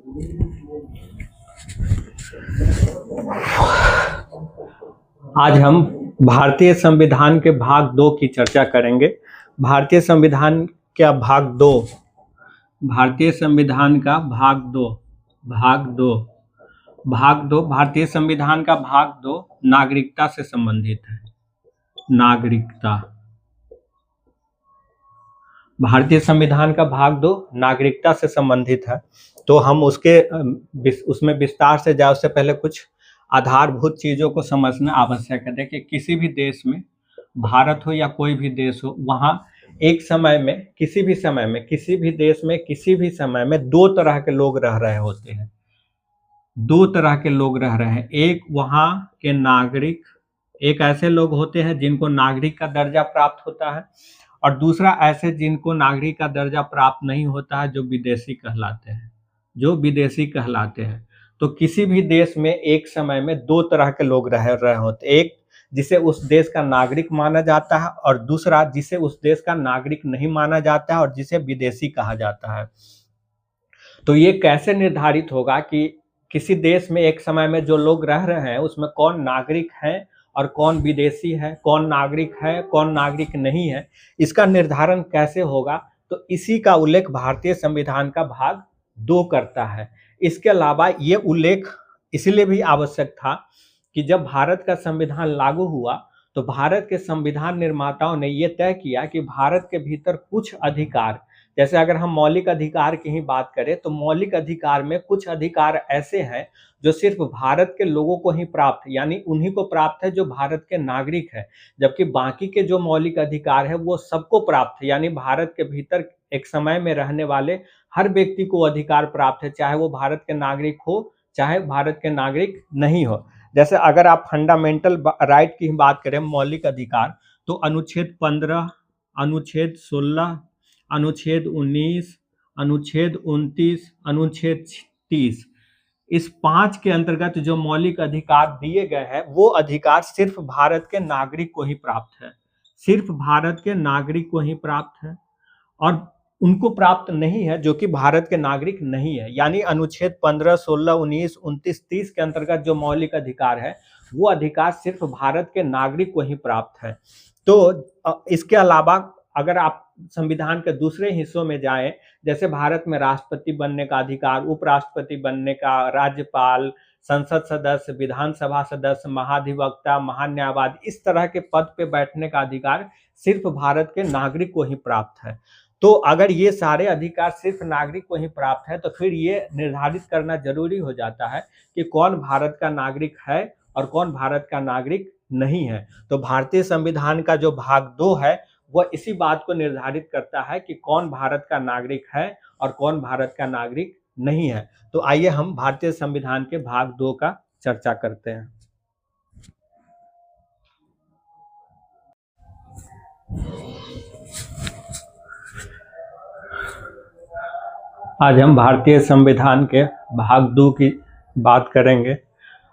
आज हम भारतीय संविधान के भाग 2 की चर्चा करेंगे। भारतीय संविधान का भाग 2, भारतीय संविधान का भाग 2, भारतीय संविधान का भाग 2 नागरिकता से संबंधित है। नागरिकता, भारतीय संविधान का भाग 2 नागरिकता से संबंधित है। तो हम उसमें विस्तार से जाए उससे पहले कुछ आधारभूत चीजों को समझना आवश्यक है। देखिए, किसी भी देश में, भारत हो या कोई भी देश हो, वहाँ एक समय में, किसी भी समय में, किसी भी देश में, किसी भी समय में दो तरह के लोग रह रहे होते हैं। दो तरह के लोग रह रहे हैं। एक वहाँ के नागरिक, एक ऐसे लोग होते हैं जिनको नागरिक का दर्जा प्राप्त होता है, और दूसरा ऐसे जिनको नागरिक का दर्जा प्राप्त नहीं होता है, जो विदेशी कहलाते हैं, तो किसी भी देश में एक समय में दो तरह के लोग रह रहे होते हैं। एक जिसे उस देश का नागरिक माना जाता है, और दूसरा जिसे उस देश का नागरिक नहीं माना जाता है और जिसे विदेशी कहा जाता है। तो ये कैसे निर्धारित होगा कि किसी देश में एक समय में जो लोग रह रहे हैं उसमें कौन नागरिक है और कौन विदेशी है, कौन नागरिक है, कौन नागरिक नहीं है, इसका निर्धारण कैसे होगा? तो इसी का उल्लेख भारतीय संविधान का भाग 2 करता है। इसके अलावा ये उल्लेख इसलिए भी आवश्यक था कि जब भारत का संविधान लागू हुआ तो भारत के संविधान निर्माताओं ने ये तय किया कि भारत के भीतर कुछ अधिकार, जैसे अगर हम मौलिक अधिकार की ही बात करें तो मौलिक अधिकार में कुछ अधिकार ऐसे हैं जो सिर्फ भारत के लोगों को ही प्राप्त है, यानी उन्हीं को प्राप्त है जो भारत के नागरिक है, जबकि बाकी के जो मौलिक अधिकार है वो सबको प्राप्त है, यानी भारत के भीतर एक समय में रहने वाले हर व्यक्ति को अधिकार प्राप्त है, चाहे वो भारत के नागरिक हो चाहे भारत के नागरिक नहीं हो। जैसे अगर आप फंडामेंटल राइट की बात करें, मौलिक अधिकार, तो अनुच्छेद 15, अनुच्छेद 16, अनुच्छेद 19, अनुच्छेद 29, अनुच्छेद 30, इस 5 के अंतर्गत जो मौलिक अधिकार दिए गए हैं वो अधिकार सिर्फ भारत के नागरिक को ही प्राप्त है, सिर्फ भारत के नागरिक को ही प्राप्त है, और उनको प्राप्त नहीं है जो कि भारत के नागरिक नहीं है। यानी अनुच्छेद 15, 16, 19, 29, 30 के अंतर्गत जो मौलिक अधिकार है वो अधिकार सिर्फ भारत के नागरिक को ही प्राप्त है। तो इसके अलावा अगर आप संविधान के दूसरे हिस्सों में जाएं, जैसे भारत में राष्ट्रपति बनने का अधिकार, उपराष्ट्रपति बनने का, राज्यपाल, संसद सदस्य, विधानसभा सदस्य, महाधिवक्ता, महान्यायवादी, इस तरह के पद पे बैठने का अधिकार सिर्फ भारत के नागरिक को ही प्राप्त है। तो अगर ये सारे अधिकार सिर्फ नागरिक को ही प्राप्त है तो फिर ये निर्धारित करना जरूरी हो जाता है कि कौन भारत का नागरिक है और कौन भारत का नागरिक नहीं है। तो भारतीय संविधान का जो भाग 2 है वह इसी बात को निर्धारित करता है कि कौन भारत का नागरिक है और कौन भारत का नागरिक नहीं है। तो आइए हम भारतीय संविधान के भाग 2 का चर्चा करते हैं। आज हम भारतीय संविधान के भाग 2 की बात करेंगे,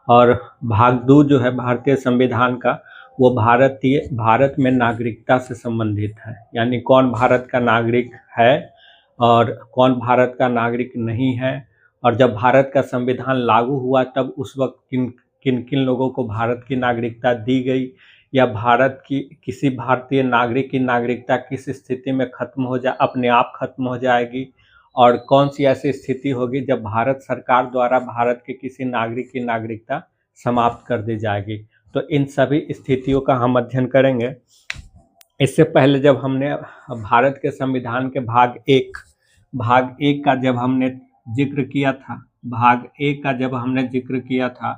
और भाग 2 जो है भारतीय संविधान का वो भारत में नागरिकता से संबंधित है, यानी कौन भारत का नागरिक है और कौन भारत का नागरिक नहीं है, और जब भारत का संविधान लागू हुआ तब उस वक्त किन किन लोगों को भारत की नागरिकता दी गई, या भारत की किसी भारतीय नागरिक की नागरिकता किस स्थिति में अपने आप खत्म हो जाएगी, और कौन सी ऐसी स्थिति होगी जब भारत सरकार द्वारा भारत के किसी नागरिक की नागरिकता समाप्त कर दी जाएगी। तो इन सभी स्थितियों का हम अध्ययन करेंगे। इससे पहले जब हमने भारत के संविधान के भाग 1 का जब हमने जिक्र किया था,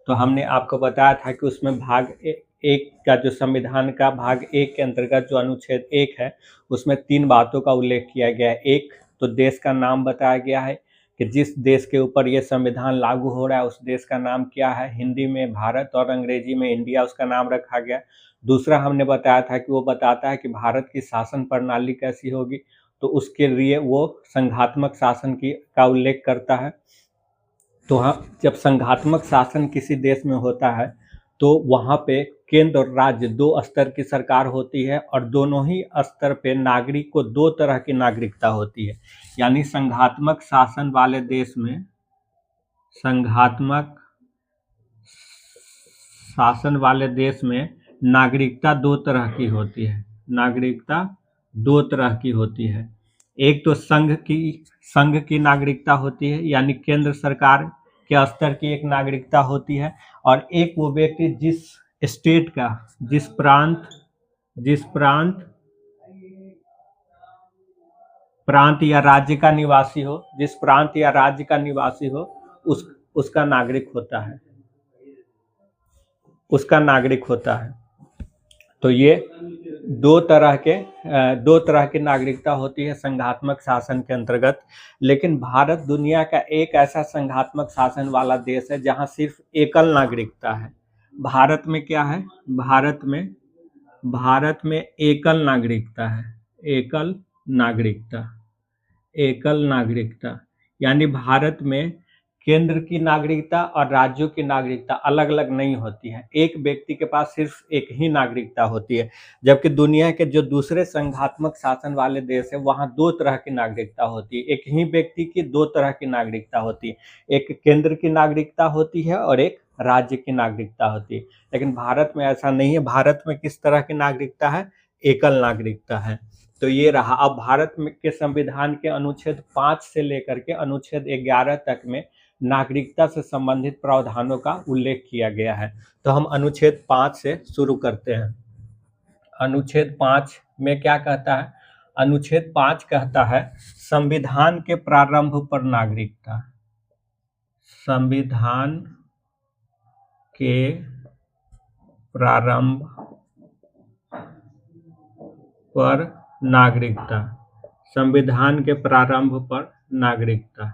तो हमने आपको बताया था कि उसमें भाग 1 का जो संविधान का भाग 1 के अंतर्गत जो अनुच्छेद 1 है उसमें 3 बातों का उल्लेख किया गया है। एक तो देश का नाम बताया गया है कि जिस देश के ऊपर ये संविधान लागू हो रहा है उस देश का नाम क्या है, हिंदी में भारत और अंग्रेजी में इंडिया उसका नाम रखा गया। दूसरा हमने बताया था कि वो बताता है कि भारत की शासन प्रणाली कैसी होगी, तो उसके लिए वो संघात्मक शासन का उल्लेख करता है। तो हाँ, जब संघात्मक शासन किसी देश में होता है तो वहाँ पे केंद्र और राज्य 2 स्तर की सरकार होती है, और दोनों ही स्तर पे नागरिक को 2 तरह की नागरिकता होती है। यानी संघात्मक शासन वाले देश में संघात्मक शासन वाले देश में नागरिकता दो तरह की होती है। नागरिकता दो तरह की होती है। एक तो संघ की नागरिकता होती है, यानी केंद्र सरकार के स्तर की एक नागरिकता होती है, और एक वो व्यक्ति जिस स्टेट का, जिस प्रांत या राज्य का निवासी हो, जिस प्रांत या राज्य का निवासी हो, उसका नागरिक होता है, उसका नागरिक होता है। तो ये दो तरह की नागरिकता होती है संघात्मक शासन के अंतर्गत। लेकिन भारत दुनिया का एक ऐसा संघात्मक शासन वाला देश है जहां सिर्फ एकल नागरिकता है। भारत में क्या है? भारत में एकल नागरिकता है। एकल नागरिकता यानी भारत में केंद्र की नागरिकता और राज्यों की नागरिकता अलग अलग नहीं होती है। एक व्यक्ति के पास सिर्फ एक ही नागरिकता होती है, जबकि दुनिया के जो दूसरे संघात्मक शासन वाले देश है वहाँ दो तरह की नागरिकता होती है। एक ही व्यक्ति की दो तरह की नागरिकता होती है, एक केंद्र की नागरिकता होती है और एक राज्य की नागरिकता होती है। लेकिन भारत में ऐसा नहीं है। भारत में किस तरह की नागरिकता है? एकल नागरिकता है। तो ये रहा। अब भारत में के संविधान के अनुच्छेद 5 से लेकर के अनुच्छेद 11 तक में नागरिकता से संबंधित प्रावधानों का उल्लेख किया गया है। तो हम अनुच्छेद 5 से शुरू करते हैं। अनुच्छेद 5 में क्या कहता है? अनुच्छेद 5 कहता है संविधान के प्रारंभ पर नागरिकता। संविधान के प्रारंभ पर नागरिकता। संविधान के प्रारंभ पर नागरिकता।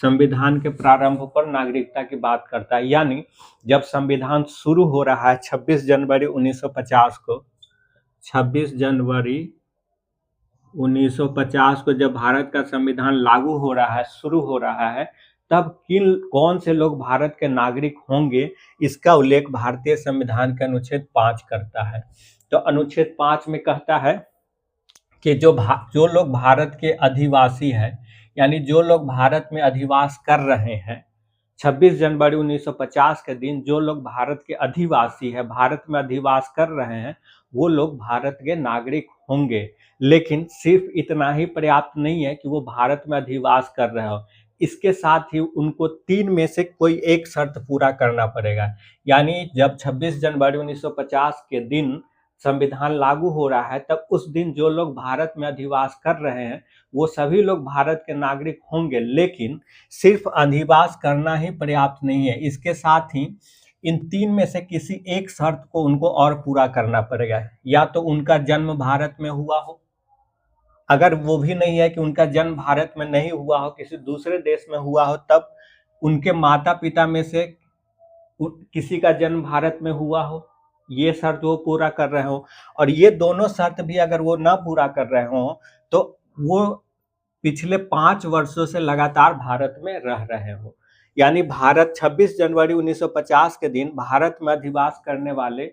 संविधान के प्रारंभ पर नागरिकता की बात करता है। यानी जब संविधान शुरू हो रहा है 26 जनवरी 1950 को, 26 जनवरी 1950 को जब भारत का संविधान लागू हो रहा है, शुरू हो रहा है, तब कौन से लोग भारत के नागरिक होंगे, इसका उल्लेख भारतीय संविधान के अनुच्छेद 5 करता है। तो अनुच्छेद 5 में कहता है कि जो लोग भारत के अधिवासी हैं, यानी जो लोग भारत में अधिवास कर रहे हैं, 26 जनवरी 1950 के दिन जो लोग भारत के अधिवासी हैं, भारत में अधिवास कर रहे हैं, वो लोग भारत के नागरिक होंगे। लेकिन सिर्फ इतना ही पर्याप्त नहीं है कि वो भारत में अधिवास कर रहे हो, इसके साथ ही उनको 3 में से कोई एक शर्त पूरा करना पड़ेगा। यानी जब 26 जनवरी 1950 के दिन संविधान लागू हो रहा है, तब उस दिन जो लोग भारत में अधिवास कर रहे हैं वो सभी लोग भारत के नागरिक होंगे। लेकिन सिर्फ अधिवास करना ही पर्याप्त नहीं है, इसके साथ ही इन 3 में से किसी एक शर्त को उनको और पूरा करना पड़ेगा। या तो उनका जन्म भारत में हुआ हो, अगर वो भी नहीं है कि उनका जन्म भारत में नहीं हुआ हो, किसी दूसरे देश में हुआ हो, तब उनके माता पिता में से किसी का जन्म भारत में हुआ हो, ये शर्त वो पूरा कर रहे हो। और ये दोनों शर्त भी अगर वो ना पूरा कर रहे हो तो वो पिछले 5 वर्षों से लगातार भारत में रह रहे हो। यानी भारत 26 जनवरी 1950 के दिन भारत में अधिवास करने वाले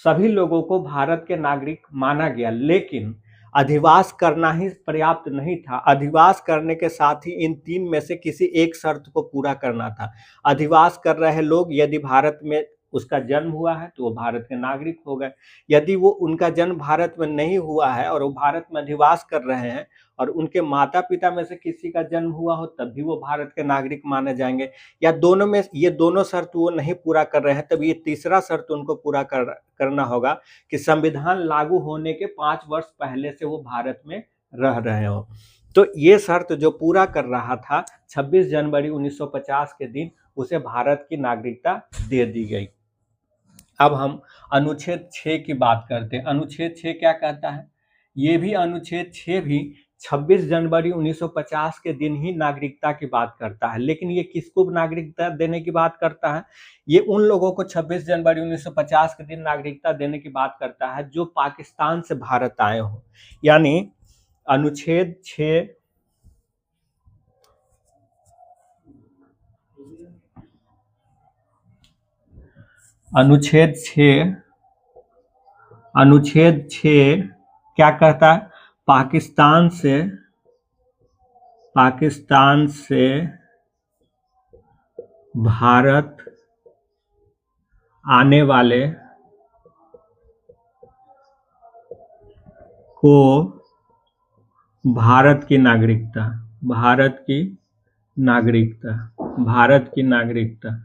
सभी लोगों को भारत के नागरिक माना गया। लेकिन अधिवास करना ही पर्याप्त नहीं था, अधिवास करने के साथ ही इन 3 में से किसी एक शर्त को पूरा करना था। अधिवास कर रहे लोग यदि भारत में उसका जन्म हुआ है तो वो भारत के नागरिक हो गए। यदि वो उनका जन्म भारत में नहीं हुआ है और वो भारत में अधिवास कर रहे हैं और उनके माता पिता में से किसी का जन्म हुआ हो, तब भी वो भारत के नागरिक माने जाएंगे। या दोनों में ये दोनों शर्त वो नहीं पूरा कर रहे हैं, तब ये तीसरा शर्त उनको पूरा करना होगा कि संविधान लागू होने के 5 वर्ष पहले से वो भारत में रह रहे हो। तो ये शर्त जो पूरा कर रहा था 26 जनवरी 1950 के दिन, उसे भारत की नागरिकता दे दी गई। अब हम अनुच्छेद 6 की बात करते हैं। अनुच्छेद 6 क्या कहता है? ये भी अनुच्छेद 6 भी 26 जनवरी 1950 के दिन ही नागरिकता की बात करता है। लेकिन ये किसको नागरिकता देने की बात करता है? ये उन लोगों को 26 जनवरी 1950 के दिन नागरिकता देने की बात करता है जो पाकिस्तान से भारत आए हो। यानी अनुच्छेद 6 क्या कहता है? पाकिस्तान से भारत आने वाले को भारत की नागरिकता, भारत की नागरिकता, भारत की नागरिकता,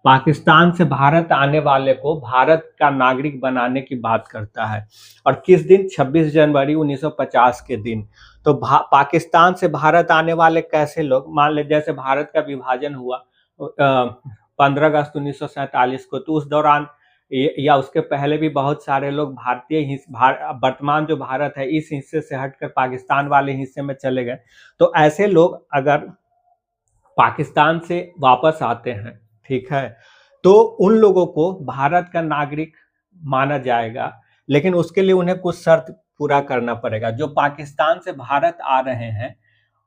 पाकिस्तान से भारत आने वाले को भारत का नागरिक बनाने की बात करता है। और किस दिन? 26 जनवरी 1950 के दिन। तो पाकिस्तान से भारत आने वाले कैसे लोग? मान ले जैसे भारत का विभाजन हुआ 15 अगस्त 1947 को, तो उस दौरान या उसके पहले भी बहुत सारे लोग भारतीय वर्तमान जो भारत है इस हिस्से से हटकर पाकिस्तान वाले हिस्से में चले गए। तो ऐसे लोग अगर पाकिस्तान से वापस आते हैं, ठीक है, तो उन लोगों को भारत का नागरिक माना जाएगा, लेकिन उसके लिए उन्हें कुछ शर्त पूरा करना पड़ेगा। जो पाकिस्तान से भारत आ रहे हैं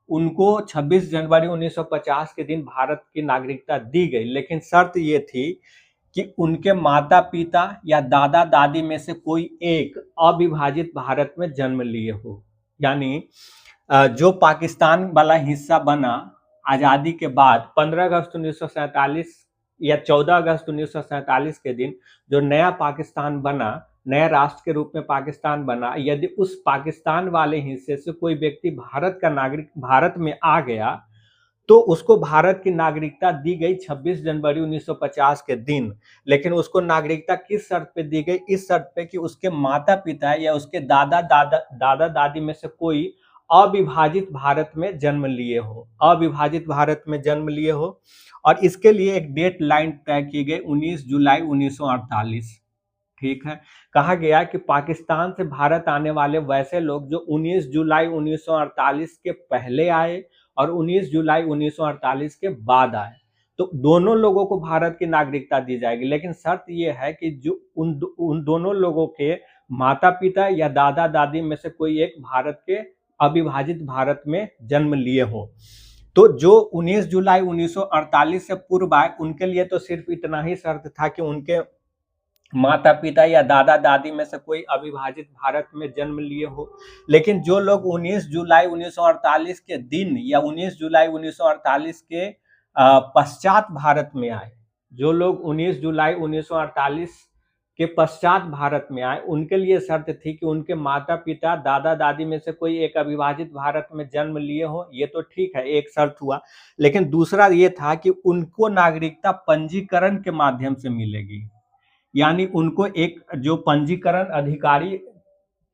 उनको 26 जनवरी 1950 के दिन भारत की नागरिकता दी गई, लेकिन शर्त ये थी कि उनके माता पिता या दादा दादी में से कोई एक अविभाजित भारत में जन्म लिए हो। यानी जो पाकिस्तान वाला हिस्सा बना आज़ादी के बाद 15 अगस्त 1947 या 14 अगस्त 1947 के दिन जो नया पाकिस्तान बना, नया राष्ट्र के रूप में पाकिस्तान बना, यदि उस पाकिस्तान वाले हिस्से से कोई व्यक्ति भारत का नागरिक भारत में आ गया तो उसको भारत की नागरिकता दी गई 26 जनवरी 1950 के दिन। लेकिन उसको नागरिकता किस शर्त पे दी गई? इस शर्त पे कि उसके माता पिता या उसके दादा दादी में से कोई अविभाजित भारत में जन्म लिए हो, अविभाजित भारत में जन्म लिए हो। और इसके लिए एक डेट लाइन तय की गई 19 जुलाई 1948। ठीक है, कहा गया कि पाकिस्तान से भारत आने वाले वैसे लोग जो 19 जुलाई 1948 के पहले आए और 19 जुलाई 1948 के बाद आए, तो दोनों लोगों को भारत की नागरिकता दी जाएगी। लेकिन शर्त यह है कि जो उन दोनों लोगों के माता पिता या दादा दादी में से कोई एक भारत के अविभाजित भारत में जन्म लिए हो। तो जो 19 जुलाई 1948 से पूर्व आए उनके लिए तो सिर्फ इतना ही शर्त था कि उनके माता पिता या दादा दादी में से कोई अविभाजित भारत में जन्म लिए हो। लेकिन जो लोग 19 जुलाई 1948 के दिन या 19 जुलाई 1948 के पश्चात भारत में आए, जो लोग 19 जुलाई 1948 के पश्चात भारत में आए, उनके लिए शर्त थी कि उनके माता पिता दादा दादी में से कोई एक अविभाजित भारत में जन्म लिए हो। ये तो ठीक है, एक शर्त हुआ। लेकिन दूसरा ये था कि उनको नागरिकता पंजीकरण के माध्यम से मिलेगी। यानी उनको एक जो पंजीकरण अधिकारी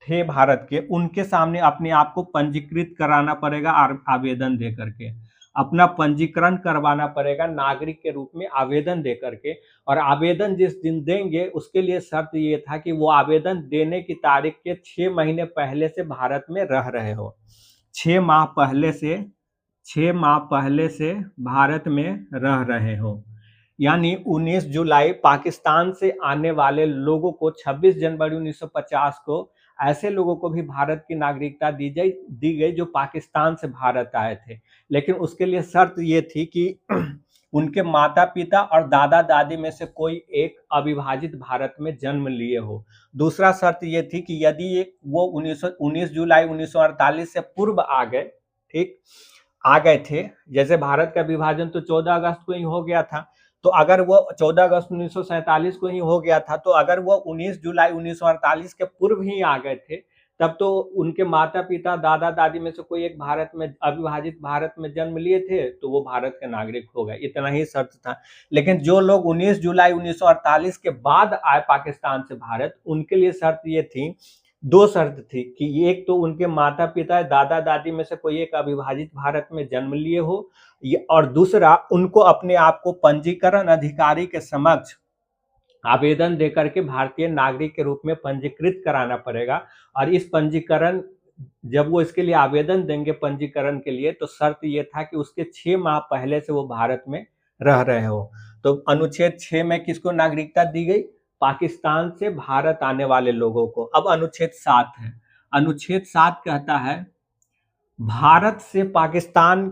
थे भारत के, उनके सामने अपने आप को पंजीकृत कराना पड़ेगा आवेदन दे करके, अपना पंजीकरण करवाना पड़ेगा नागरिक के रूप में आवेदन दे करके। और आवेदन जिस दिन देंगे उसके लिए शर्त ये था कि वो आवेदन देने की तारीख के 6 महीने पहले से भारत में रह रहे हो। 6 माह पहले से भारत में रह रहे हो। यानी 19 जुलाई पाकिस्तान से आने वाले लोगों को 26 जनवरी 1950 को ऐसे लोगों को भी भारत की नागरिकता दी गई जो पाकिस्तान से भारत आए थे। लेकिन उसके लिए शर्त ये थी कि उनके माता पिता और दादा दादी में से कोई एक अविभाजित भारत में जन्म लिए हो। दूसरा शर्त ये थी कि यदि वो 19 जुलाई 1948 से पूर्व आ गए, ठीक आ गए थे, जैसे भारत का विभाजन तो 14 अगस्त को ही हो गया था, तो अगर वो 14 अगस्त 1947 को ही हो गया था, तो अगर वो 19 जुलाई 1948 के पूर्व ही आ गए थे, तब तो उनके माता पिता दादा दादी में से कोई एक भारत में अविभाजित भारत में जन्म लिए थे तो वो भारत के नागरिक हो गए। इतना ही शर्त था। लेकिन जो लोग 19 जुलाई 1948 के बाद आए पाकिस्तान से भारत, उनके लिए शर्त ये थी, दो शर्त थी कि एक तो उनके माता पिता दादा दादी में से कोई एक अविभाजित भारत में जन्म लिए हो, और दूसरा उनको अपने आप को पंजीकरण अधिकारी के समक्ष आवेदन देकर के भारतीय नागरिक के रूप में पंजीकृत कराना पड़ेगा। और इस पंजीकरण जब वो इसके लिए आवेदन देंगे पंजीकरण के लिए, तो शर्त ये था कि उसके 6 माह पहले से वो भारत में रह रहे हो। तो अनुच्छेद 6 में किसको नागरिकता दी गई? पाकिस्तान से भारत आने वाले लोगों को। अब अनुच्छेद 7 है। अनुच्छेद 7 कहता है भारत से पाकिस्तान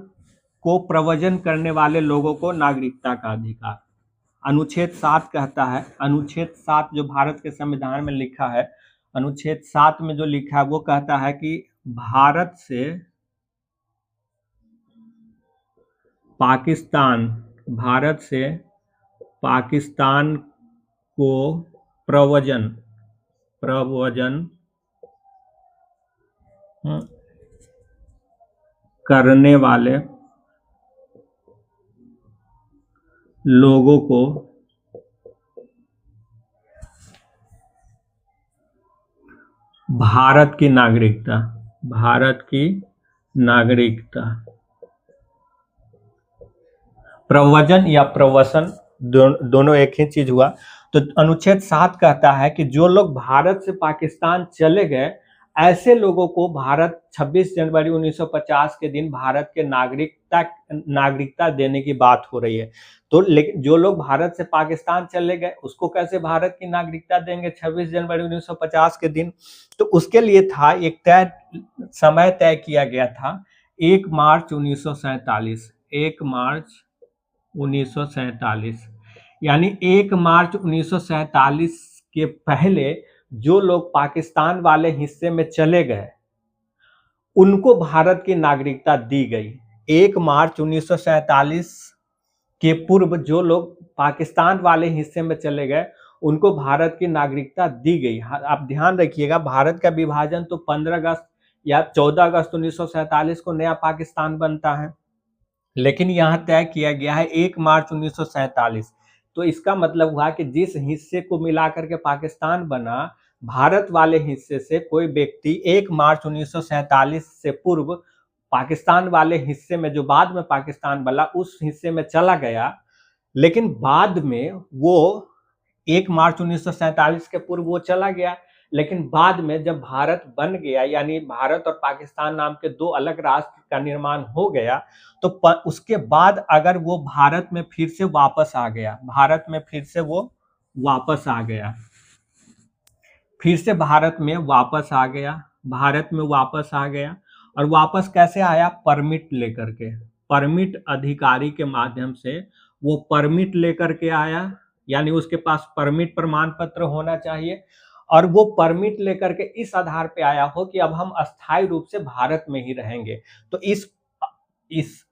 को प्रव्रजन करने वाले लोगों को नागरिकता का अधिकार। अनुच्छेद 7 कहता है, अनुच्छेद 7 जो भारत के संविधान में लिखा है, अनुच्छेद 7 में जो लिखा है वो कहता है कि भारत से पाकिस्तान भारत से पाकिस्तान को प्रव्रजन करने वाले लोगों को भारत की नागरिकता प्रव्रजन या प्रवसन दोनों एक ही चीज हुआ। तो अनुच्छेद 7 कहता है कि जो लोग भारत से पाकिस्तान चले गए ऐसे लोगों को भारत 26 जनवरी 1950 के दिन भारत के नागरिकता देने की बात हो रही है। तो लेकिन जो लोग भारत से पाकिस्तान चले गए उसको कैसे भारत की नागरिकता देंगे 26 जनवरी 1950 के दिन? तो उसके लिए था एक समय तय किया गया था 1 मार्च 1947। 1 मार्च 1947 यानी 1 मार्च 1947 के पहले जो लोग पाकिस्तान वाले हिस्से में चले गए उनको भारत की नागरिकता दी गई। 1 मार्च 1947 के पूर्व जो लोग पाकिस्तान वाले हिस्से में चले गए उनको भारत की नागरिकता दी गई। आप ध्यान रखिएगा, भारत का विभाजन तो 15 अगस्त या 14 अगस्त 1947 को नया पाकिस्तान बनता है, लेकिन यहाँ तय किया गया है 1 मार्च 1947। तो इसका मतलब हुआ कि जिस हिस्से को मिलाकर के पाकिस्तान बना, भारत वाले हिस्से से कोई व्यक्ति 1 मार्च 1947 से पूर्व पाकिस्तान वाले हिस्से में, जो बाद में पाकिस्तान बना, उस हिस्से में चला गया, लेकिन बाद में वो 1 मार्च 1947 के पूर्व वो चला गया, लेकिन बाद में जब भारत बन गया यानी भारत और पाकिस्तान नाम के दो अलग राष्ट्र का निर्माण हो गया, तो उसके बाद अगर वो भारत में फिर से वापस आ गया, फिर से भारत में वापस आ गया और वापस कैसे आया? परमिट लेकर के, परमिट अधिकारी के माध्यम से वो परमिट लेकर के आया, यानी उसके पास परमिट प्रमाण पत्र होना चाहिए और वो परमिट लेकर के इस आधार पे आया हो कि अब हम अस्थायी रूप से भारत में ही रहेंगे। तो इस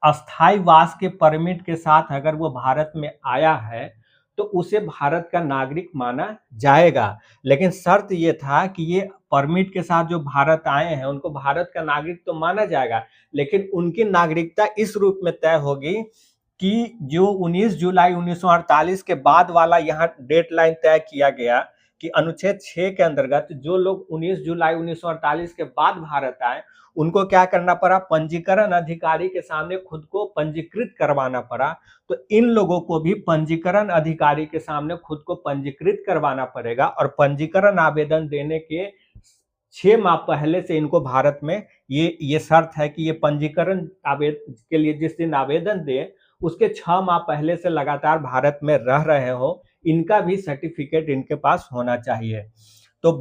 अस्थायी वास के परमिट के साथ अगर वो भारत में आया है तो उसे भारत का नागरिक माना जाएगा। लेकिन शर्त ये था कि ये परमिट के साथ जो भारत आए हैं उनको भारत का नागरिक तो माना जाएगा, लेकिन उनकी नागरिकता इस रूप में तय होगी कि जो 19 जुलाई 1948 के बाद वाला यहाँ डेडलाइन तय किया गया कि अनुच्छेद 6 के अंतर्गत जो लोग 19 जुलाई 1948 के बाद भारत आए उनको क्या करना पड़ा? पंजीकरण अधिकारी के सामने खुद को पंजीकृत करवाना पड़ा। तो इन लोगों को भी पंजीकरण अधिकारी के सामने खुद को पंजीकृत करवाना पड़ेगा और पंजीकरण आवेदन देने के 6 माह पहले से इनको भारत में ये शर्त है कि ये पंजीकरण आवेदन के लिए जिस दिन आवेदन दे उसके 6 माह पहले से लगातार भारत में रह रहे हो, इनका भी सर्टिफिकेट इनके पास होना चाहिए। तो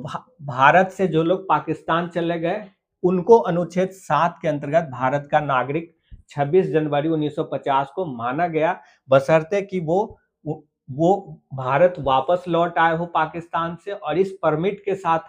भारत से जो लोग पाकिस्तान चले गए उनको अनुच्छेद 7 के अंतर्गत भारत का नागरिक 26 जनवरी 1950 को माना गया, बशर्ते कि वो भारत वापस लौट आए हो पाकिस्तान से और इस परमिट के साथ,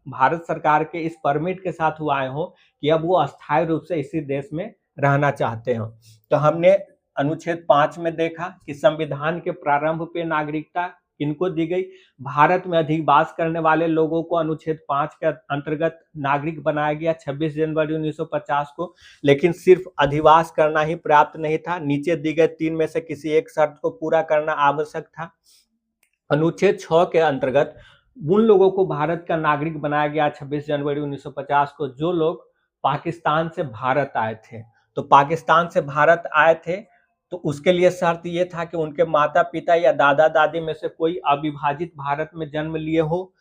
भारत सरकार के इस परमिट के साथ वो आए हो कि अब वो अस्थायी रूप से इसी देश में रहना चाहते हो। तो हमने अनुच्छेद 5 में देखा कि संविधान के प्रारंभ पे नागरिकता किनको दी गई? भारत में अधिवास करने वाले लोगों को अनुच्छेद 5 के अंतर्गत नागरिक बनाया गया 26 जनवरी 1950 को। लेकिन सिर्फ अधिवास करना ही पर्याप्त नहीं था, नीचे दी गई 3 में से किसी एक शर्त को पूरा करना आवश्यक था। अनुच्छेद 6 के अंतर्गत उन लोगों को भारत का नागरिक बनाया गया 26 जनवरी 1950 को जो लोग पाकिस्तान से भारत आए थे। तो पाकिस्तान से भारत आए थे तो उसके लिए शर्त ये था कि उनके माता पिता या दादा दादी में से कोई अविभाजित भारत में जन्म लिए हो,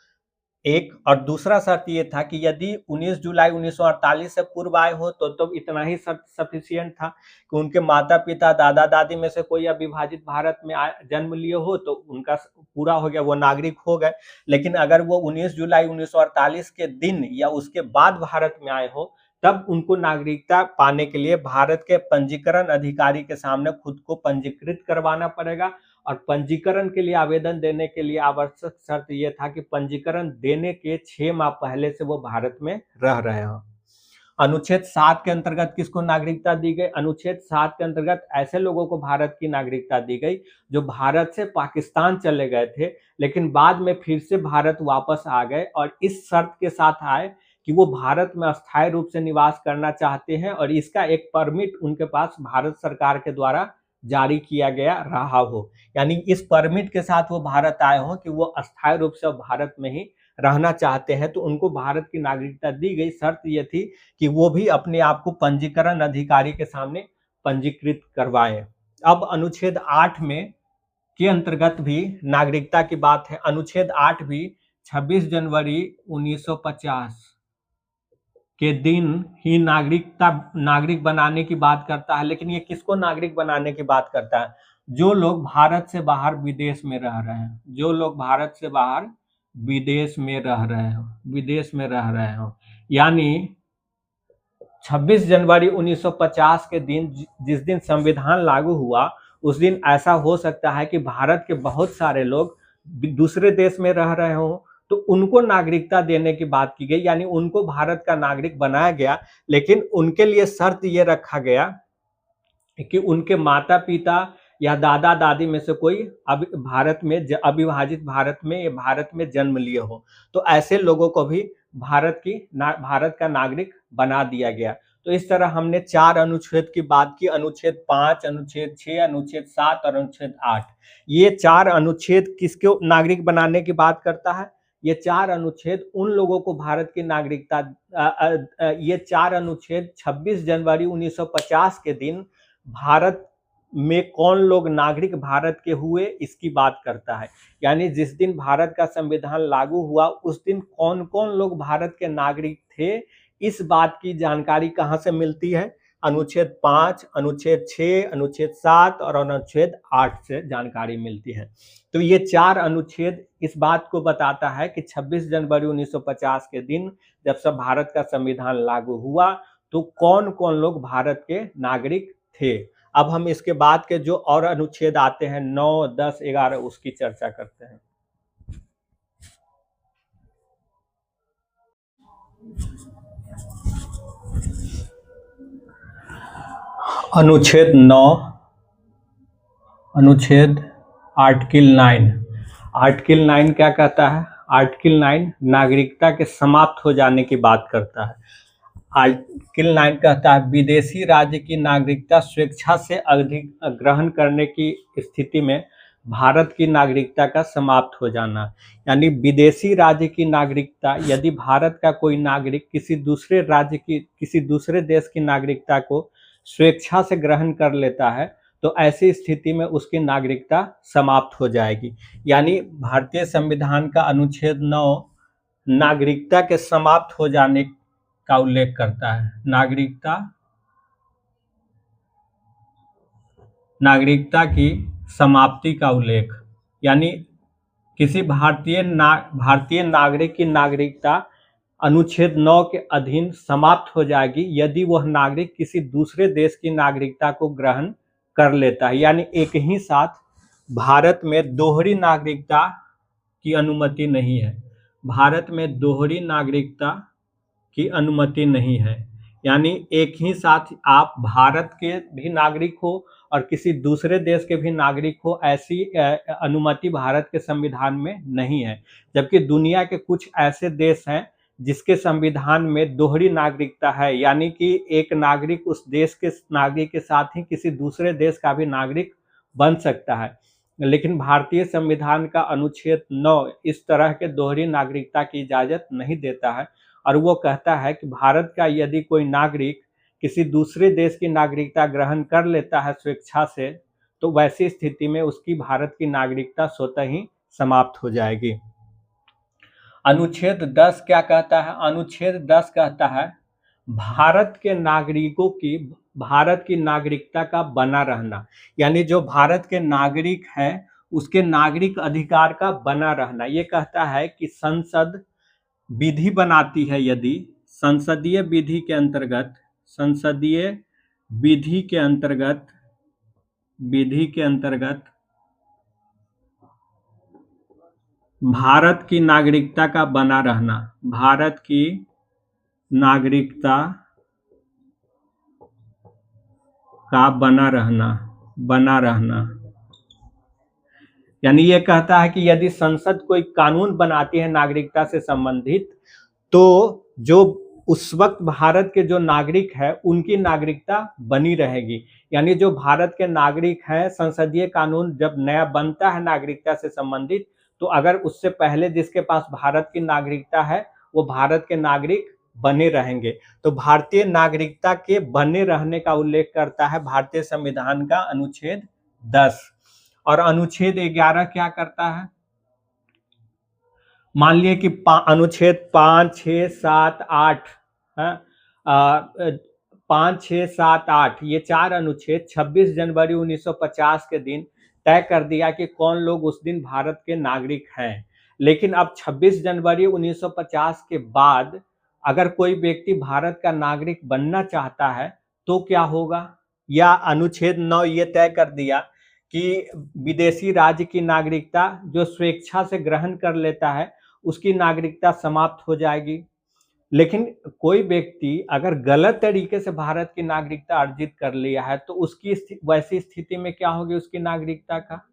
एक। और दूसरा शर्त ये था कि यदि 19 जुलाई 1948 से पूर्व आए हो तो इतना ही शर्त सफिशिएंट था कि उनके माता पिता दादा दादी में से कोई अविभाजित भारत में जन्म लिए हो तो उनका पूरा हो गया, वो नागरिक हो गए। लेकिन अगर वो 19 जुलाई 1948 के दिन या उसके बाद भारत में आए हो तब उनको नागरिकता पाने के लिए भारत के पंजीकरण अधिकारी के सामने खुद को पंजीकृत करवाना पड़ेगा और पंजीकरण के लिए आवेदन देने के लिए आवश्यक शर्त यह था कि पंजीकरण देने के 6 माह पहले से वो भारत में रह रहे हो। अनुच्छेद 7 के अंतर्गत किसको नागरिकता दी गई? अनुच्छेद 7 के अंतर्गत ऐसे लोगों को भारत की नागरिकता दी गई जो भारत से पाकिस्तान चले गए थे, लेकिन बाद में फिर से भारत वापस आ गए और इस शर्त के साथ आए कि वो भारत में अस्थायी रूप से निवास करना चाहते हैं और इसका एक परमिट उनके पास भारत सरकार के द्वारा जारी किया गया रहा हो। यानी इस परमिट के साथ वो भारत आए हों कि वो अस्थायी रूप से भारत में ही रहना चाहते हैं, तो उनको भारत की नागरिकता दी गई। शर्त ये थी कि वो भी अपने आप को पंजीकरण अधिकारी के सामने पंजीकृत करवाएं। अब अनुच्छेद 8 में के अंतर्गत भी नागरिकता की बात है। अनुच्छेद 8 भी 26 जनवरी 1950 के दिन ही नागरिक बनाने की बात करता है, लेकिन ये किसको नागरिक बनाने की बात करता है? जो लोग भारत से बाहर विदेश में रह रहे हैं, जो लोग भारत से बाहर विदेश में रह रहे हो। यानी 26 जनवरी 1950 के दिन जिस दिन संविधान लागू हुआ, उस दिन ऐसा हो सकता है कि भारत के बहुत सारे लोग दूसरे देश में रह रहे हों, तो उनको नागरिकता देने की बात की गई, यानी उनको भारत का नागरिक बनाया गया। लेकिन उनके लिए शर्त ये रखा गया कि उनके माता पिता या दादा दादी में से कोई अविभाजित भारत में जन्म लिए हो, तो ऐसे लोगों को भी भारत का नागरिक बना दिया गया। तो इस तरह हमने 4 अनुच्छेद की बात की, अनुच्छेद 5, अनुच्छेद 6, अनुच्छेद 7 और अनुच्छेद 8। ये 4 अनुच्छेद किसको नागरिक बनाने की बात करता है? ये 4 अनुच्छेद उन लोगों को भारत की नागरिकता ये 4 अनुच्छेद 26 जनवरी 1950 के दिन भारत में कौन लोग नागरिक भारत के हुए, इसकी बात करता है। यानी जिस दिन भारत का संविधान लागू हुआ, उस दिन कौन कौन लोग भारत के नागरिक थे, इस बात की जानकारी कहाँ से मिलती है? अनुच्छेद 5, अनुच्छेद 6, अनुच्छेद 7 और अनुच्छेद 8 से जानकारी मिलती है। तो ये 4 अनुच्छेद इस बात को बताता है कि 26 जनवरी 1950 के दिन जब सब भारत का संविधान लागू हुआ, तो कौन कौन लोग भारत के नागरिक थे। अब हम इसके बाद के जो और अनुच्छेद आते हैं 9, 10, 11, उसकी चर्चा करते हैं। अनुच्छेद 9, अनुच्छेद आर्टिकल 9। आर्टिकल 9 क्या कहता है? आर्टिकल 9 नागरिकता के समाप्त हो जाने की बात करता है। आर्टिकल 9 कहता है विदेशी राज्य की नागरिकता स्वेच्छा से अधिक ग्रहण करने की स्थिति में भारत की नागरिकता का समाप्त हो जाना। यानी विदेशी राज्य की नागरिकता, यदि भारत का कोई नागरिक किसी दूसरे देश की नागरिकता को स्वेच्छा से ग्रहण कर लेता है, तो ऐसी स्थिति में उसकी नागरिकता समाप्त हो जाएगी। यानी भारतीय संविधान का अनुच्छेद 9 नागरिकता के समाप्त हो जाने का उल्लेख करता है। नागरिकता की समाप्ति का उल्लेख, यानी किसी भारतीय नागरिक की नागरिकता अनुच्छेद 9 के अधीन समाप्त हो जाएगी यदि वह नागरिक किसी दूसरे देश की नागरिकता को ग्रहण कर लेता है। यानी एक ही साथ भारत में दोहरी नागरिकता की अनुमति नहीं है। भारत में दोहरी नागरिकता की अनुमति नहीं है। यानी एक ही साथ आप भारत के भी नागरिक हो और किसी दूसरे देश के भी नागरिक हो, ऐसी अनुमति भारत के संविधान में नहीं है। जबकि दुनिया के कुछ ऐसे देश हैं जिसके संविधान में दोहरी नागरिकता है, यानी कि एक नागरिक उस देश के नागरिक के साथ ही किसी दूसरे देश का भी नागरिक बन सकता है। लेकिन भारतीय संविधान का अनुच्छेद 9 इस तरह के दोहरी नागरिकता की इजाजत नहीं देता है, और वो कहता है कि भारत का यदि कोई नागरिक किसी दूसरे देश की नागरिकता ग्रहण कर लेता है स्वेच्छा से, तो वैसी स्थिति में उसकी भारत की नागरिकता स्वतः ही समाप्त हो जाएगी। अनुच्छेद 10 क्या कहता है? अनुच्छेद 10 कहता है भारत के नागरिकों की भारत की नागरिकता का बना रहना। यानी जो भारत के नागरिक हैं उसके नागरिक अधिकार का बना रहना। ये कहता है कि संसद विधि बनाती है, यदि संसदीय विधि के अंतर्गत भारत की नागरिकता का बना रहना, भारत की नागरिकता का बना रहना। यानी ये कहता है कि यदि संसद कोई कानून बनाती है नागरिकता से संबंधित, तो जो उस वक्त भारत के जो नागरिक है उनकी नागरिकता बनी रहेगी। यानी जो भारत के नागरिक हैं, संसदीय कानून जब नया बनता है नागरिकता से संबंधित, तो अगर उससे पहले जिसके पास भारत की नागरिकता है वो भारत के नागरिक बने रहेंगे। तो भारतीय नागरिकता के बने रहने का उल्लेख करता है भारतीय संविधान का अनुच्छेद 10। और अनुच्छेद 11 क्या करता है? मान लिए कि अनुच्छेद 5, 6, 7, 8 है, 5, 6, 7, 8 ये 4 अनुच्छेद 26 जनवरी 1950 के दिन तय कर दिया कि कौन लोग उस दिन भारत के नागरिक हैं। लेकिन अब 26 जनवरी 1950 के बाद अगर कोई व्यक्ति भारत का नागरिक बनना चाहता है तो क्या होगा? या अनुच्छेद 9 ये तय कर दिया कि विदेशी राज्य की नागरिकता जो स्वेच्छा से ग्रहण कर लेता है उसकी नागरिकता समाप्त हो जाएगी। लेकिन कोई व्यक्ति अगर गलत तरीके से भारत की नागरिकता अर्जित कर लिया है तो उसकी वैसी स्थिति में क्या होगी उसकी नागरिकता का?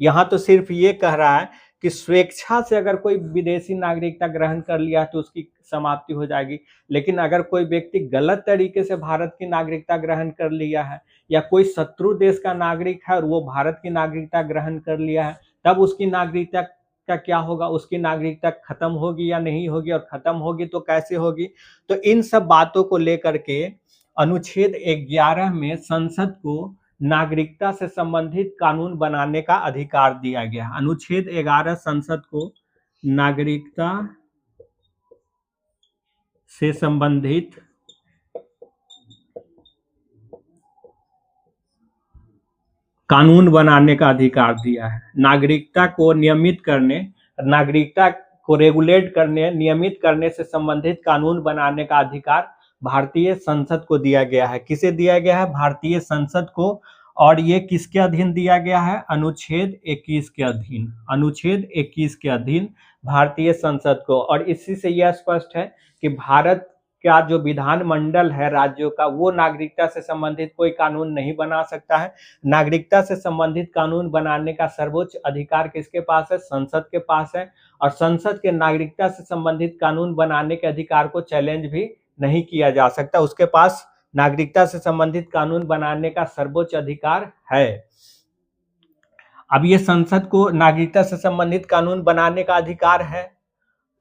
यहाँ तो सिर्फ ये कह रहा है कि स्वेच्छा से अगर कोई विदेशी नागरिकता ग्रहण कर लिया है तो उसकी समाप्ति हो जाएगी। लेकिन अगर कोई व्यक्ति गलत तरीके से भारत की नागरिकता ग्रहण कर लिया है या कोई शत्रु देश का नागरिक है और वो भारत की नागरिकता ग्रहण कर लिया है, तब उसकी नागरिकता का क्या होगा? उसकी नागरिकता खत्म होगी या नहीं होगी, और खत्म होगी तो कैसे होगी? तो इन सब बातों को लेकर के अनुच्छेद 11 में संसद को नागरिकता से संबंधित कानून बनाने का अधिकार दिया गया। अनुच्छेद 11 संसद को नागरिकता से संबंधित कानून बनाने का अधिकार दिया है। नागरिकता को नियमित करने, नागरिकता को रेगुलेट करने, नियमित करने से संबंधित कानून बनाने का अधिकार भारतीय संसद को दिया गया है। किसे दिया गया है? भारतीय संसद को। और ये किसके अधीन दिया गया है? अनुच्छेद 21 के अधीन। अनुच्छेद 21 के अधीन भारतीय संसद को। और इसी से यह स्पष्ट है कि भारत का जो विधानमंडल है राज्यों का, वो नागरिकता से संबंधित कोई कानून नहीं बना सकता है। नागरिकता से संबंधित कानून बनाने का सर्वोच्च अधिकार किसके पास है? संसद के पास है। और संसद के नागरिकता से संबंधित कानून बनाने के अधिकार को चैलेंज भी नहीं किया जा सकता। उसके पास नागरिकता से संबंधित कानून बनाने का सर्वोच्च अधिकार है। अब ये संसद को नागरिकता से संबंधित कानून बनाने का अधिकार है,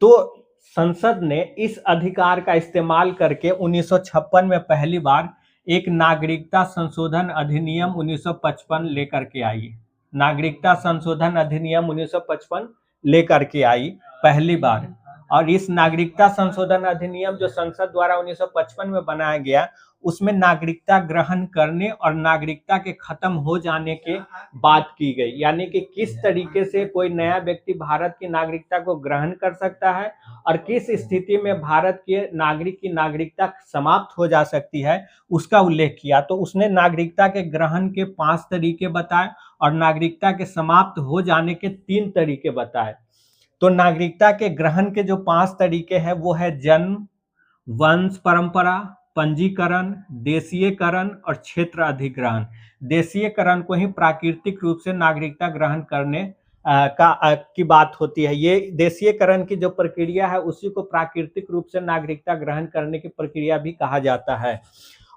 तो संसद ने इस अधिकार का इस्तेमाल करके 1956 में पहली बार एक नागरिकता संशोधन अधिनियम 1955 लेकर के आई। नागरिकता संशोधन अधिनियम 1955 लेकर के आई पहली बार। और इस नागरिकता संशोधन अधिनियम जो संसद द्वारा 1955 में बनाया गया, उसमें नागरिकता ग्रहण करने और नागरिकता के खत्म हो जाने के बात की गई। यानी कि किस तरीके से कोई नया व्यक्ति भारत की नागरिकता को ग्रहण कर सकता है और किस स्थिति में भारत के नागरिक की नागरिकता समाप्त हो जा सकती है, उसका उल्लेख किया। तो उसने नागरिकता के ग्रहण के 5 तरीके बताए और नागरिकता के समाप्त हो जाने के 3 तरीके बताए। तो नागरिकता के ग्रहण के जो 5 तरीके हैं वो है जन्म, वंश परंपरा, पंजीकरण, देशीयकरण और क्षेत्र अधिग्रहण। देशीयकरण को ही प्राकृतिक रूप से नागरिकता ग्रहण करने की बात होती है। ये देशीयकरण की जो प्रक्रिया है उसी को प्राकृतिक रूप से नागरिकता ग्रहण करने की प्रक्रिया भी कहा जाता है।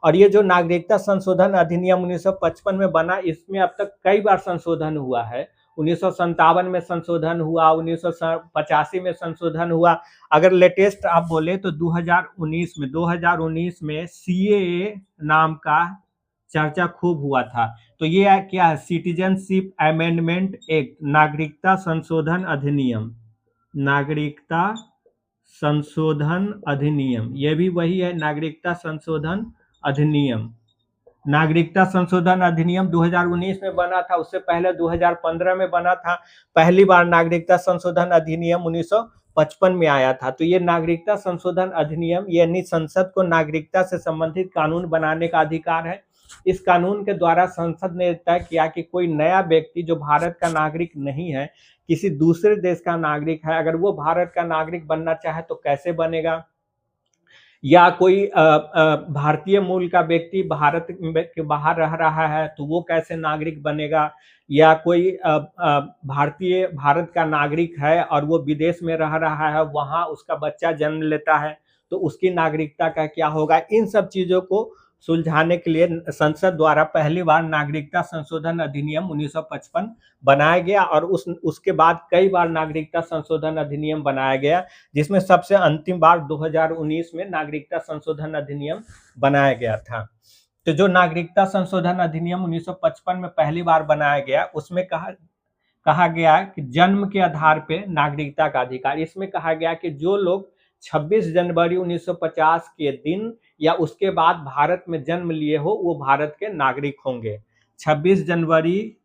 और ये जो नागरिकता संशोधन अधिनियम 1955 में बना, इसमें अब तक कई बार संशोधन हुआ है। 1957 में संशोधन हुआ, 1985 में संशोधन हुआ। अगर लेटेस्ट आप बोले तो 2019 में सीएए नाम का चर्चा खूब हुआ था। तो ये क्या है? सिटीजनशिप अमेंडमेंट एक्ट, नागरिकता संशोधन अधिनियम। नागरिकता संशोधन अधिनियम, ये भी वही है, नागरिकता संशोधन अधिनियम। नागरिकता संशोधन अधिनियम 2019 में बना था, उससे पहले 2015 में बना था। पहली बार नागरिकता संशोधन अधिनियम 1955 में आया था। तो ये नागरिकता संशोधन अधिनियम यानी संसद को नागरिकता से संबंधित कानून बनाने का अधिकार है। इस कानून के द्वारा संसद ने तय किया कि कोई नया व्यक्ति जो भारत का नागरिक नहीं है, किसी दूसरे देश का नागरिक है, अगर वो भारत का नागरिक बनना चाहे तो कैसे बनेगा। या कोई भारतीय मूल का व्यक्ति भारत के बाहर रह रहा है तो वो कैसे नागरिक बनेगा, या कोई भारत का नागरिक है और वो विदेश में रह रहा है, वहाँ उसका बच्चा जन्म लेता है तो उसकी नागरिकता का क्या होगा। इन सब चीज़ों को सुलझाने के लिए संसद द्वारा पहली बार नागरिकता संशोधन अधिनियम 1955 बनाया गया, और उसके बाद कई बार नागरिकता संशोधन अधिनियम बनाया गया, जिसमें सबसे अंतिम बार 2019 में नागरिकता संशोधन अधिनियम बनाया गया था। तो जो नागरिकता संशोधन अधिनियम 1955 में पहली बार बनाया गया, उसमें कहा गया कि जन्म के आधार पे नागरिकता का अधिकार। इसमें कहा गया कि जो लोग 26 जनवरी 1950 के दिन या उसके बाद भारत में जन्म लिए हो, वो भारत के नागरिक होंगे। 26 जनवरी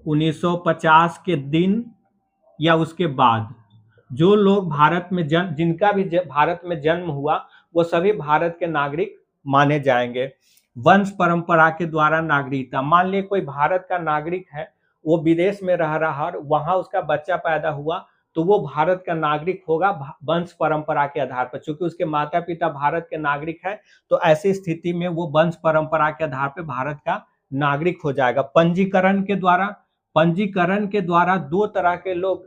1950 के दिन या उसके बाद जो लोग भारत में जिनका भी भारत में जन्म हुआ, वो सभी भारत के नागरिक माने जाएंगे। वंश परंपरा के द्वारा नागरिकता, मान लीजिए कोई भारत का नागरिक है, वो विदेश में रह रहा और वहां उसका बच्चा पैदा हुआ, तो वो भारत का नागरिक होगा वंश परंपरा के आधार पर। चूंकि उसके माता पिता भारत के नागरिक हैं, तो ऐसी स्थिति में वो वंश परंपरा के आधार पर भारत का नागरिक हो जाएगा। पंजीकरण के द्वारा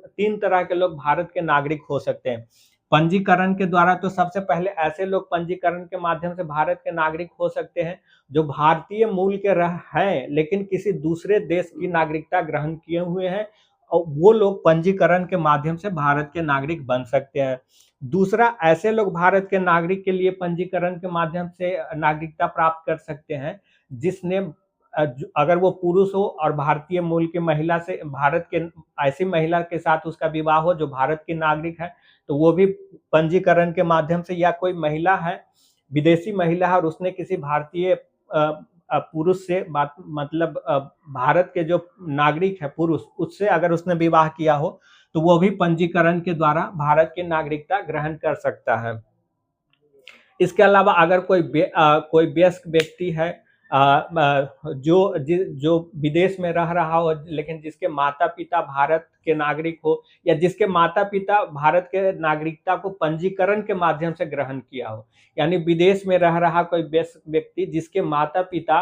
तीन तरह के लोग भारत के नागरिक हो सकते हैं। पंजीकरण के द्वारा तो सबसे पहले ऐसे लोग पंजीकरण के माध्यम से भारत के नागरिक हो सकते हैं जो भारतीय मूल के हैं लेकिन किसी दूसरे देश की नागरिकता ग्रहण किए हुए हैं, और वो लोग पंजीकरण के माध्यम से भारत के नागरिक बन सकते हैं। दूसरा, ऐसे लोग भारत के नागरिक के लिए पंजीकरण के माध्यम से नागरिकता प्राप्त कर सकते हैं जिसने अगर वो पुरुष हो और भारतीय मूल की महिला से, भारत के ऐसी महिला के साथ उसका विवाह हो जो भारत की नागरिक है, तो वो भी पंजीकरण के माध्यम से। या कोई महिला है, विदेशी महिला है, और उसने किसी भारतीय पुरुष से मतलब भारत के जो नागरिक है पुरुष, उससे अगर उसने विवाह किया हो, तो वो भी पंजीकरण के द्वारा भारत की नागरिकता ग्रहण कर सकता है। इसके अलावा अगर कोई वयस्क व्यक्ति है जो विदेश में रह रहा हो लेकिन जिसके माता पिता भारत के नागरिक हो, या जिसके माता पिता भारत के नागरिकता को पंजीकरण के माध्यम से ग्रहण किया हो, यानी विदेश में रह रहा कोई वयस्क व्यक्ति जिसके माता पिता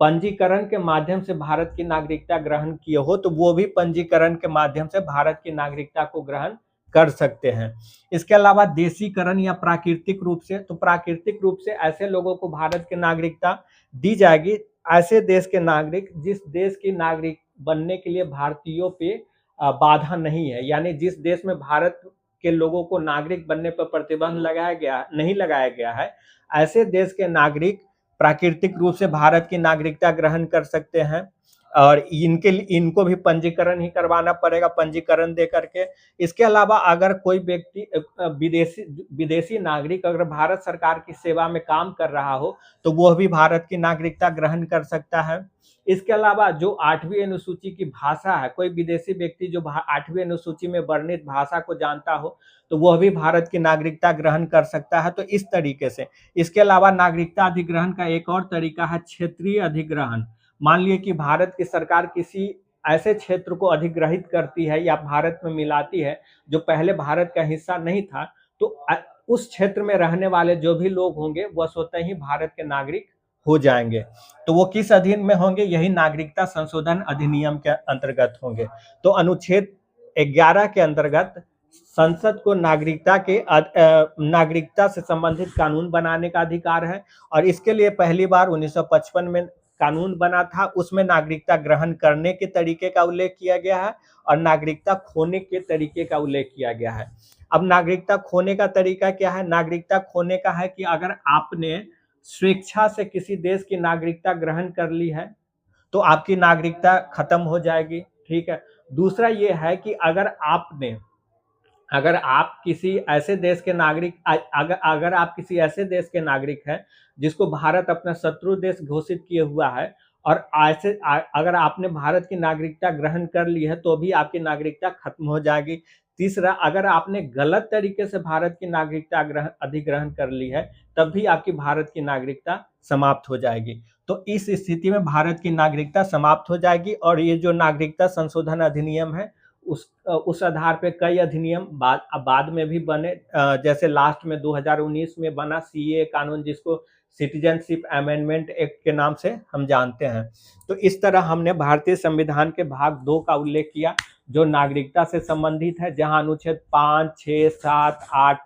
पंजीकरण के माध्यम से भारत की नागरिकता ग्रहण किए हो, तो वो भी पंजीकरण के माध्यम से भारत की नागरिकता को ग्रहण कर सकते हैं। इसके अलावा देशीकरण या प्राकृतिक रूप से, तो प्राकृतिक रूप से ऐसे लोगों को भारत की नागरिकता दी जाएगी, ऐसे देश के नागरिक जिस देश की नागरिक बनने के लिए भारतीयों पे बाधा नहीं है, यानी जिस देश में भारत के लोगों को नागरिक बनने पर प्रतिबंध नहीं लगाया गया है, ऐसे देश के नागरिक प्राकृतिक रूप से भारत की नागरिकता ग्रहण कर सकते हैं। और इनको भी पंजीकरण ही करवाना पड़ेगा, पंजीकरण दे करके। इसके अलावा अगर कोई व्यक्ति विदेशी नागरिक अगर भारत सरकार की सेवा में काम कर रहा हो, तो वह भी भारत की नागरिकता ग्रहण कर सकता है। इसके अलावा जो 8वीं अनुसूची की भाषा है, कोई विदेशी व्यक्ति जो 8वीं अनुसूची में वर्णित भाषा को जानता हो, तो वह भी भारत की नागरिकता ग्रहण कर सकता है। तो इस तरीके से। इसके अलावा नागरिकता अधिग्रहण का एक और तरीका है क्षेत्रीय अधिग्रहण। मान लिए कि भारत की सरकार किसी ऐसे क्षेत्र को अधिग्रहित करती है या भारत में मिलाती है जो पहले भारत का हिस्सा नहीं था, तो उस क्षेत्र में रहने वाले जो भी लोग होंगे वह स्वतः ही भारत के नागरिक हो जाएंगे। तो वो किस अधीन में होंगे? यही नागरिकता संशोधन अधिनियम के अंतर्गत होंगे। तो अनुच्छेद 11 के अंतर्गत संसद को नागरिकता से संबंधित कानून बनाने का अधिकार है, और इसके लिए पहली बार 1955 में कानून बना था। उसमें नागरिकता ग्रहण करने के तरीके का उल्लेख किया गया है और नागरिकता खोने के तरीके का उल्लेख किया गया है। अब नागरिकता खोने का तरीका क्या है? नागरिकता खोने का है कि अगर आपने स्वेच्छा से किसी देश की नागरिकता ग्रहण कर ली है, तो आपकी नागरिकता खत्म हो जाएगी। ठीक है। दूसरा ये है कि अगर आप किसी ऐसे देश के नागरिक हैं जिसको भारत अपना शत्रु देश घोषित किए हुआ है, और अगर आपने भारत की नागरिकता ग्रहण कर ली है, तो भी आपकी नागरिकता खत्म हो जाएगी। तीसरा, अगर आपने गलत तरीके से भारत की नागरिकता अधिग्रहण कर ली है, तब भी आपकी भारत की नागरिकता समाप्त हो जाएगी। तो इस स्थिति में भारत की नागरिकता समाप्त हो जाएगी, और ये जो नागरिकता संशोधन अधिनियम है उस आधार पे कई अधिनियम बाद में भी बने, जैसे लास्ट में 2019 में बना सीए कानून, जिसको सिटीजनशिप अमेंडमेंट एक्ट के नाम से हम जानते हैं। तो इस तरह हमने भारतीय संविधान के भाग 2 का उल्लेख किया, जो नागरिकता से संबंधित है, जहां अनुच्छेद 5, 6, 7, 8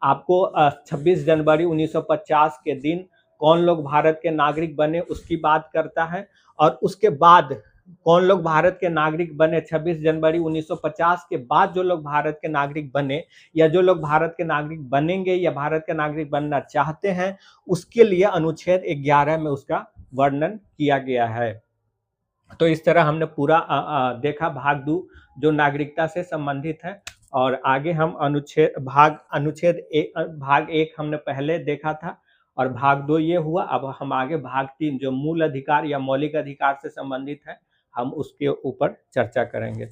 आपको 26 जनवरी 1950 के दिन कौन लोग भारत के नागरिक बने उसकी बात करता है, और उसके बाद कौन लोग भारत के नागरिक बने 26 जनवरी 1950 के बाद जो लोग भारत के नागरिक बने, या जो लोग भारत के नागरिक बनेंगे या भारत के नागरिक बनना चाहते हैं, उसके लिए अनुच्छेद 11 में उसका वर्णन किया गया है। तो इस तरह हमने पूरा देखा भाग 2 जो नागरिकता से संबंधित है, और आगे हम भाग 1 हमने पहले देखा था, और भाग 2 ये हुआ। अब हम आगे भाग 3 जो मूल अधिकार या मौलिक अधिकार से संबंधित है, हम उसके ऊपर चर्चा करेंगे।